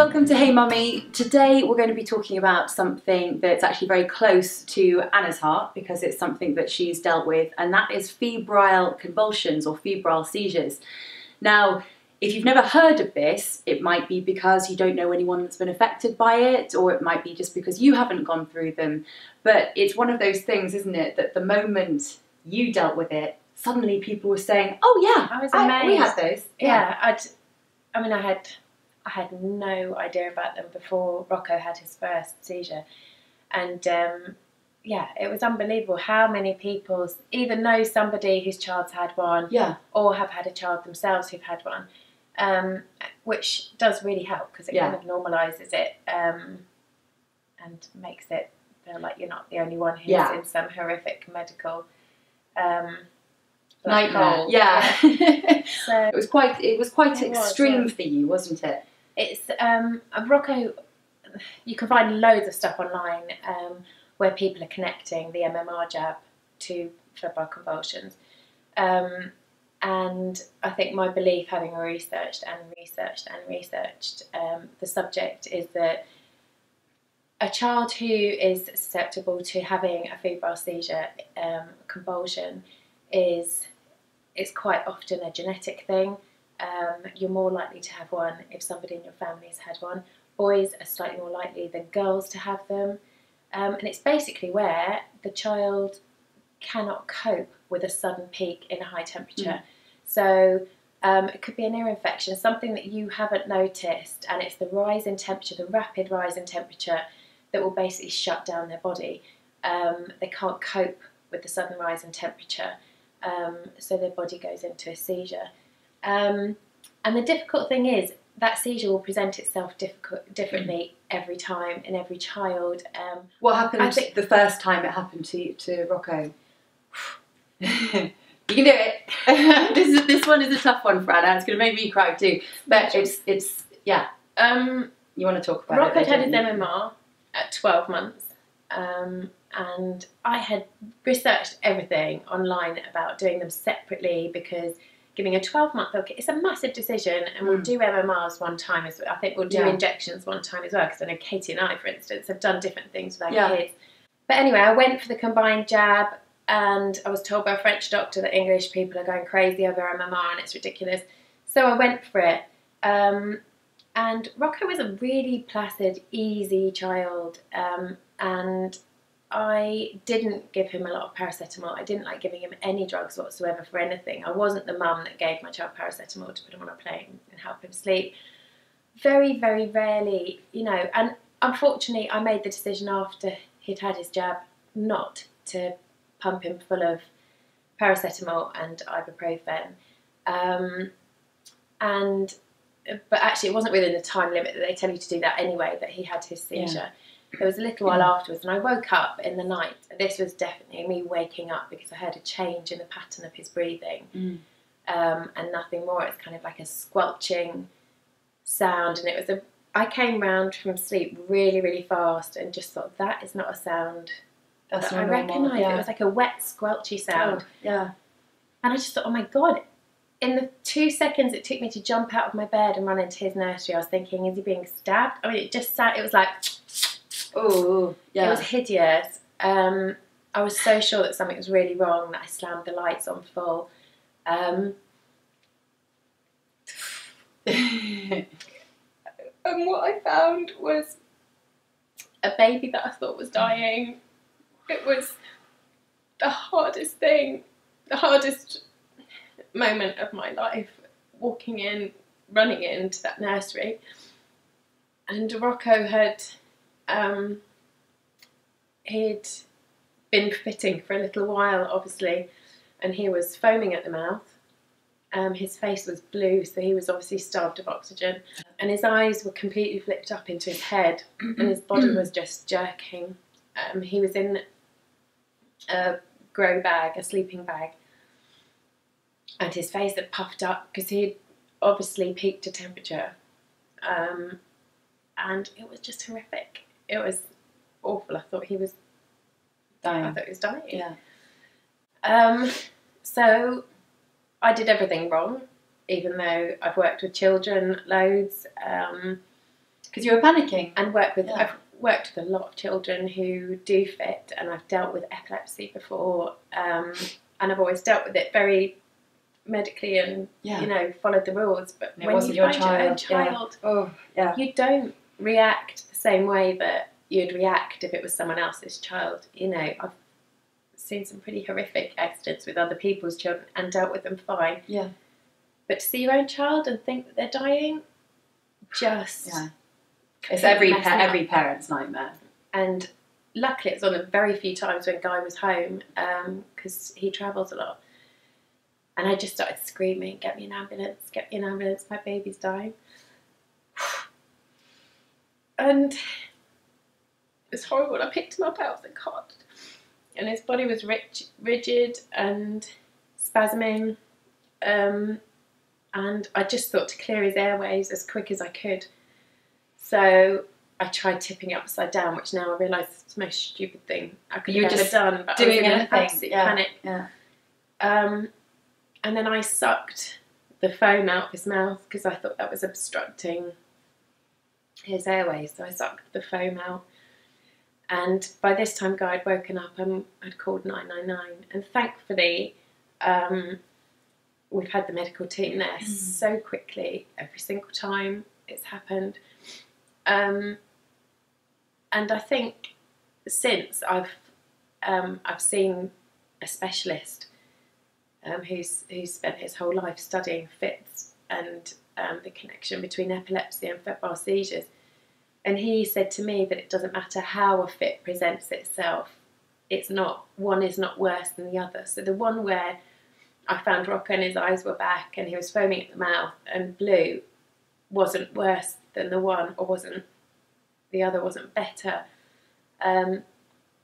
welcome to Hey Mummy. Today we're going to be talking about something that's actually very close to Anna's heart because it's something that she's dealt with, and that is febrile convulsions or febrile seizures. Now, if you've never heard of this, it might be because you don't know anyone that's been affected by it, or it might be just because you haven't gone through them. But it's one of those things, isn't it, that the moment you dealt with it, suddenly people were saying, "Oh yeah, I was amazed. We had those." Yeah, I had no idea about them before Rocco had his first seizure, and yeah, it was unbelievable how many people either know somebody whose child's had one, or have had a child themselves who've had one, which does really help because it kind of normalises it and makes it feel like you're not the only one who's in some horrific medical nightmare. So it was quite extreme for you, wasn't it? It's Rocco. You can find loads of stuff online where people are connecting the MMR jab to febrile convulsions, and I think my belief, having researched the subject, is that a child who is susceptible to having a febrile seizure convulsion is quite often a genetic thing. You're more likely to have one if somebody in your family has had one. Boys are slightly more likely than girls to have them. And it's basically where the child cannot cope with a sudden peak in a high temperature. So it could be an ear infection, something that you haven't noticed, and it's the rise in temperature, the rapid rise in temperature, that will basically shut down their body. They can't cope with the sudden rise in temperature, so their body goes into a seizure. And the difficult thing is that seizure will present itself differently every time in every child. What happened the first time it happened to Rocco? You can do it. This one is a tough one for Anna. It's going to make me cry too. But it's yeah. You want to talk about Rocco it? Rocco had his MMR at 12 months. And I had researched everything online about doing them separately because giving a 12-month-old kid, it's a massive decision, and we'll do MMRs one time. I think we'll do injections one time as well, because I know Katie and I, for instance, have done different things with our kids. But anyway, I went for the combined jab, and I was told by a French doctor that English people are going crazy over MMR and it's ridiculous. So I went for it. And Rocco was a really placid, easy child, and I didn't give him a lot of paracetamol. I didn't like giving him any drugs whatsoever for anything. I wasn't the mum that gave my child paracetamol to put him on a plane and help him sleep. Very, very rarely, you know, and unfortunately I made the decision after he'd had his jab not to pump him full of paracetamol and ibuprofen. But actually it wasn't within the time limit that they tell you to do that anyway, that he had his seizure. There was a little while afterwards, and I woke up in the night. This was definitely me waking up because I heard a change in the pattern of his breathing, and nothing more. It's kind of like a squelching sound, and it was I came round from sleep really, really fast, and just thought, that is not a sound that I recognised. It was like a wet, squelchy sound. And I just thought, oh my God. In the 2 seconds it took me to jump out of my bed and run into his nursery, I was thinking, is he being stabbed? I mean, it was like, oh, yeah. It was hideous. I was so sure that something was really wrong that I slammed the lights on full. And what I found was a baby that I thought was dying. It was the hardest thing, the hardest moment of my life, running into that nursery. And Rocco had he'd been fitting for a little while, obviously, and he was foaming at the mouth. His face was blue, so he was obviously starved of oxygen, and his eyes were completely flipped up into his head, and his body was just jerking. He was in a grow bag, a sleeping bag, and his face had puffed up because he'd obviously peaked to temperature, and it was just horrific. It was awful. I thought he was dying. So I did everything wrong, even though I've worked with children loads, Because you were panicking. And I've worked with a lot of children who do fit, and I've dealt with epilepsy before, and I've always dealt with it very medically and you know, followed the rules. But when you find your own child, you don't react the same way that you'd react if it was someone else's child. You know, I've seen some pretty horrific accidents with other people's children and dealt with them fine. Yeah. But to see your own child and think that they're dying, just it's every parent's nightmare. And luckily, it was one of the very few times when Guy was home, because he travels a lot. And I just started screaming, "Get me an ambulance! Get me an ambulance! My baby's dying!" And it was horrible. I picked him up out of the cot, and his body was rigid and spasming. And I just thought to clear his airways as quick as I could. So I tried tipping it upside down, which now I realise is the most stupid thing I could have ever done. But doing I was in anything. an absolute panic. And then I sucked the foam out of his mouth because I thought that was obstructing his airways. So I sucked the foam out. And by this time, Guy had woken up and I'd called 999. And thankfully, we've had the medical team there so quickly every single time it's happened. And I think since I've seen a specialist who's spent his whole life studying fits and the connection between epilepsy and febrile seizures, and he said to me that it doesn't matter how a fit presents itself, one is not worse than the other. So the one where I found Rocco and his eyes were back and he was foaming at the mouth and blue wasn't worse than the one, or the other wasn't better.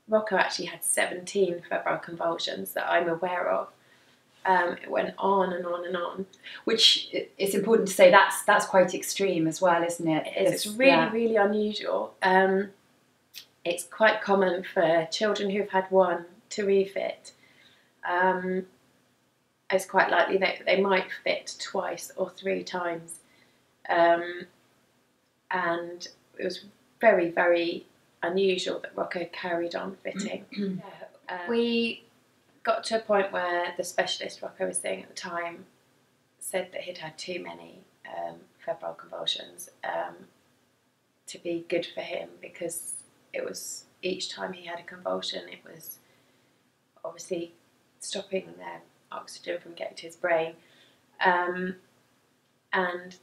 Rocco actually had 17 febrile convulsions that I'm aware of. It went on and on and on. Which, it's important to say, that's quite extreme as well, isn't it? It's really, really unusual. It's quite common for children who've had one to refit. It's quite likely that they might fit twice or 3 times. And it was very, very unusual that Rocco carried on fitting. We got to a point where the specialist Rocco was seeing at the time said that he'd had too many febrile convulsions to be good for him, because it was, each time he had a convulsion, it was obviously stopping their oxygen from getting to his brain, and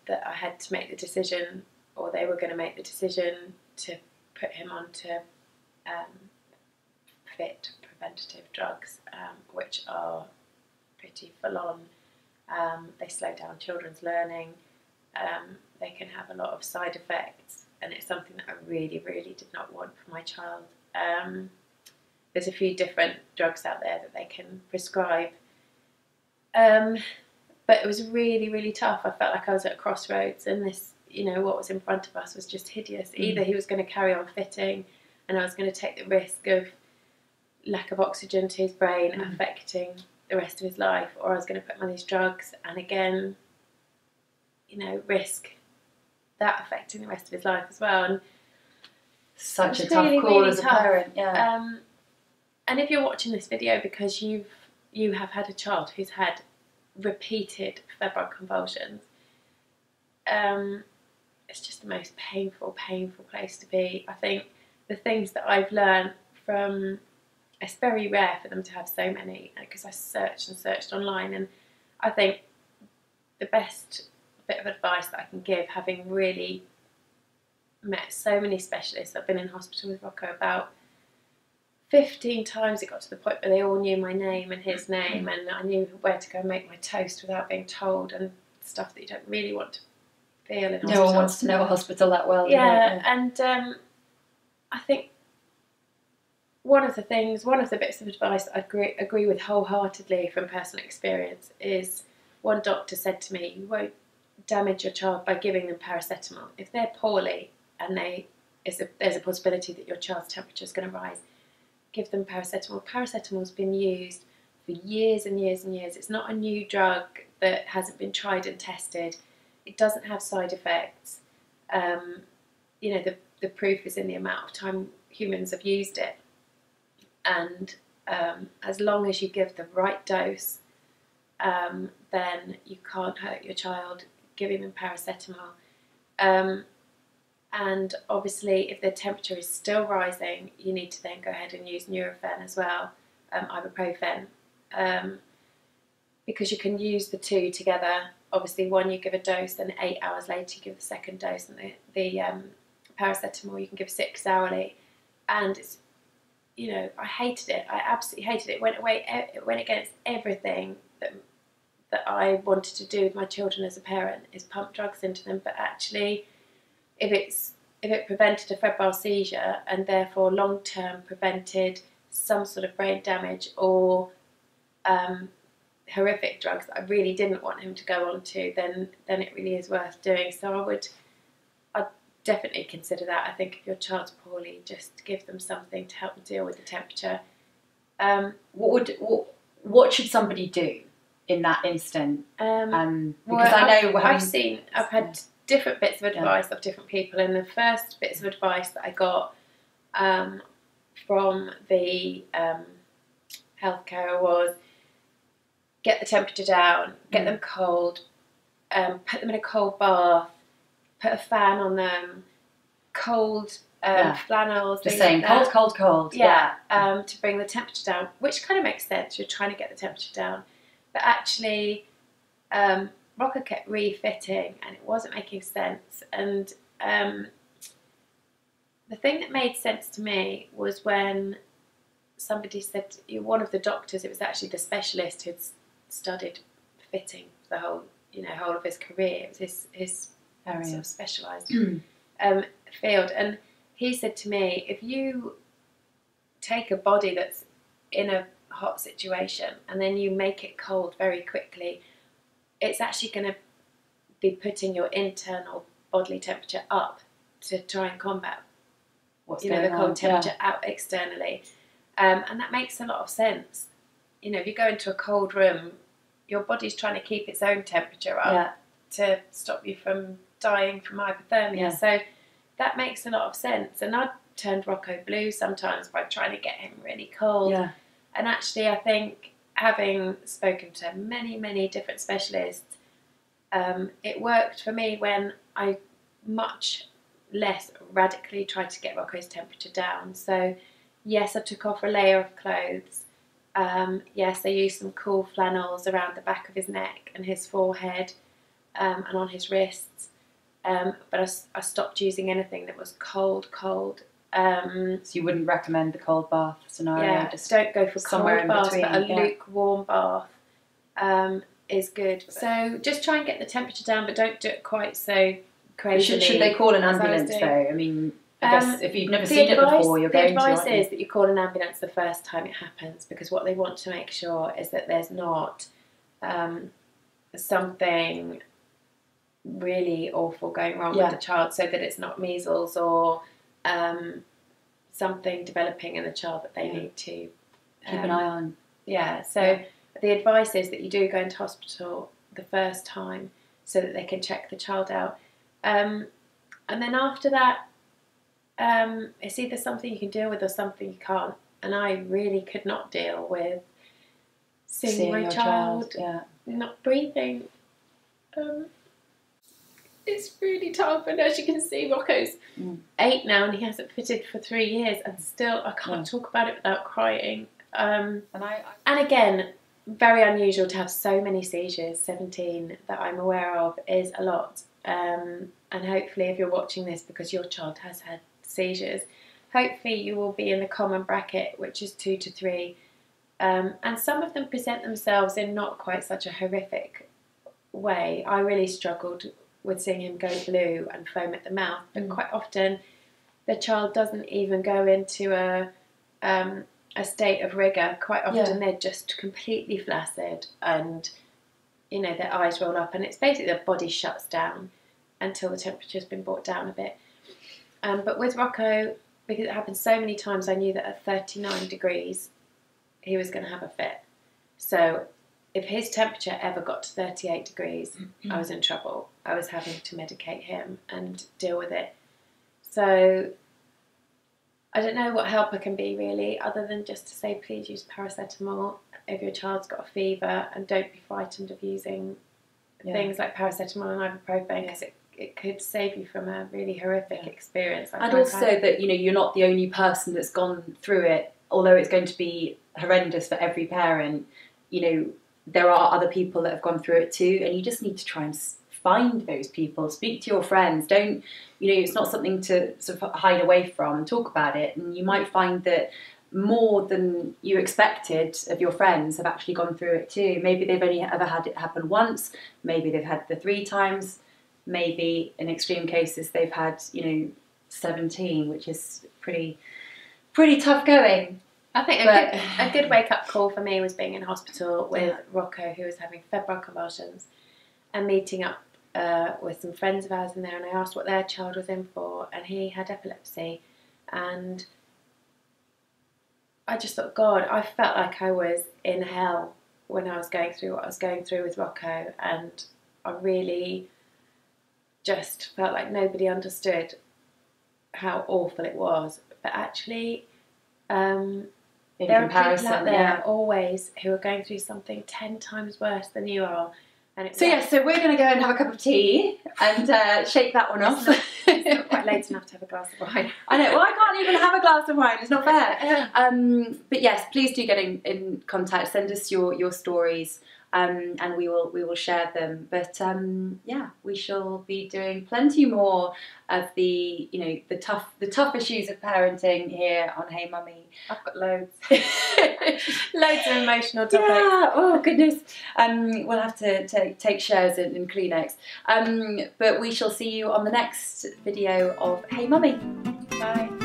that I had to make the decision, or they were going to make the decision, to put him onto fit preventative drugs, which are pretty full on. They slow down children's learning. They can have a lot of side effects, and it's something that I really, really did not want for my child. There's a few different drugs out there that they can prescribe, but it was really, really tough. I felt like I was at a crossroads, and this, you know, what was in front of us was just hideous. Either he was going to carry on fitting, and I was going to take the risk of lack of oxygen to his brain affecting the rest of his life, or I was going to put him on these drugs and again, you know, risk that affecting the rest of his life as well. And such a tough call as a parent. And if you're watching this video because you have had a child who's had repeated febrile convulsions, it's just the most painful place to be. I think the things that I've learned from, it's very rare for them to have so many, because I searched and searched online, and I think the best bit of advice that I can give, having really met so many specialists, I've been in hospital with Rocco about 15 times. It got to the point where they all knew my name and his name, and I knew where to go and make my toast without being told, and stuff that you don't really want to feel in hospital. No one wants to know a hospital that well. And I think one of the bits of advice that I agree with wholeheartedly from personal experience is, one doctor said to me, you won't damage your child by giving them paracetamol. If they're poorly and there's a possibility that your child's temperature is going to rise, give them paracetamol. Paracetamol's been used for years and years and years. It's not a new drug that hasn't been tried and tested. It doesn't have side effects. you know, the proof is in the amount of time humans have used it. And as long as you give the right dose, then you can't hurt your child giving them paracetamol. And obviously, if the temperature is still rising, you need to then go ahead and use Nurofen as well, ibuprofen, because you can use the two together. Obviously, one you give a dose, then 8 hours later you give the second dose, and the paracetamol you can give 6 hourly. And it's, you know, I hated it. I absolutely hated it. It went against everything that I wanted to do with my children as a parent, is pump drugs into them. But actually, if it prevented a febrile seizure and therefore long term prevented some sort of brain damage or horrific drugs that I really didn't want him to go on to, then it really is worth doing. So I'd definitely consider that. I think if your child's poorly, just give them something to help them deal with the temperature. What should somebody do in that instant? Because I've had different bits of advice of different people, and the first bits of advice that I got from the healthcare was get the temperature down, get them cold, put them in a cold bath, put a fan on them, cold flannels. Just saying like cold. Yeah, to bring the temperature down, which kind of makes sense. You're trying to get the temperature down, but actually, Rocco kept refitting, and it wasn't making sense. And the thing that made sense to me was when somebody said, one of the doctors, it was actually the specialist who'd studied fitting the whole of his career. It was his area, sort of specialised field. And he said to me, if you take a body that's in a hot situation and then you make it cold very quickly, it's actually going to be putting your internal bodily temperature up to try and combat the cold temperature out externally. And that makes a lot of sense. You know, if you go into a cold room, your body's trying to keep its own temperature up to stop you from dying from hypothermia. Yeah. So that makes a lot of sense. And I've turned Rocco blue sometimes by trying to get him really cold. Yeah. And actually, I think, having spoken to many, many different specialists, it worked for me when I much less radically tried to get Rocco's temperature down. So yes, I took off a layer of clothes. Yes, I used some cool flannels around the back of his neck and his forehead and on his wrists. But I stopped using anything that was cold. So you wouldn't recommend the cold bath scenario? Yeah, just don't go for cold baths, but a lukewarm bath is good. So just try and get the temperature down, but don't do it quite so crazily. Should they call an ambulance though? I mean, I guess if you've never seen it before, you're going to. The advice is that you call an ambulance the first time it happens, because what they want to make sure is that there's not something really awful going wrong with the child, so that it's not measles or something developing in the child that they need to keep an eye on. Yeah, so the advice is that you do go into hospital the first time so that they can check the child out. And then after that, it's either something you can deal with or something you can't. And I really could not deal with seeing my child not breathing. It's really tough, and as you can see, Rocco's 8 now and he hasn't fitted for 3 years, and still I can't talk about it without crying. And again, very unusual to have so many seizures. 17 that I'm aware of is a lot. And hopefully, if you're watching this because your child has had seizures, hopefully you will be in the common bracket, which is 2 to 3. And some of them present themselves in not quite such a horrific way. I really struggled with seeing him go blue and foam at the mouth, but quite often the child doesn't even go into a state of rigour. Quite often they're just completely flaccid, and their eyes roll up, and it's basically their body shuts down until the temperature's been brought down a bit. But with Rocco, because it happened so many times, I knew that at 39 degrees he was going to have a fit. So if his temperature ever got to 38 degrees, I was in trouble. I was having to medicate him and deal with it. So I don't know what help I can be really, other than just to say please use paracetamol if your child's got a fever, and don't be frightened of using things like paracetamol and ibuprofen, because it could save you from a really horrific experience. And also that, you know, you're not the only person that's gone through it, although it's going to be horrendous for every parent. You know, there are other people that have gone through it too, and you just need to try and find those people, speak to your friends. Don't, you know, it's not something to sort of hide away from, talk about it, and you might find that more than you expected of your friends have actually gone through it too. Maybe they've only ever had it happen once, maybe they've had the 3 times, maybe in extreme cases they've had, you know, 17, which is pretty tough going. I think a good wake-up call for me was being in hospital with Rocco, who was having febrile convulsions, and meeting up with some friends of ours in there, and I asked what their child was in for, and he had epilepsy. And I just thought, God, I felt like I was in hell when I was going through what I was going through with Rocco, and I really just felt like nobody understood how awful it was. But actually, there are people out there always who are going through something 10 times worse than you are. And so we're going to go and have a cup of tea and shake that one off. It's not quite late enough to have a glass of wine. I know, well, I can't even have a glass of wine, it's not fair. But yes, please do get in contact, send us your stories, and we will share them. But yeah, we shall be doing plenty more of the, you know, the tough issues of parenting here on Hey Mummy. I've got loads. Loads of emotional topics. Yeah, oh goodness. We'll have to take shares in Kleenex. But we shall see you on the next video of Hey Mummy. Bye.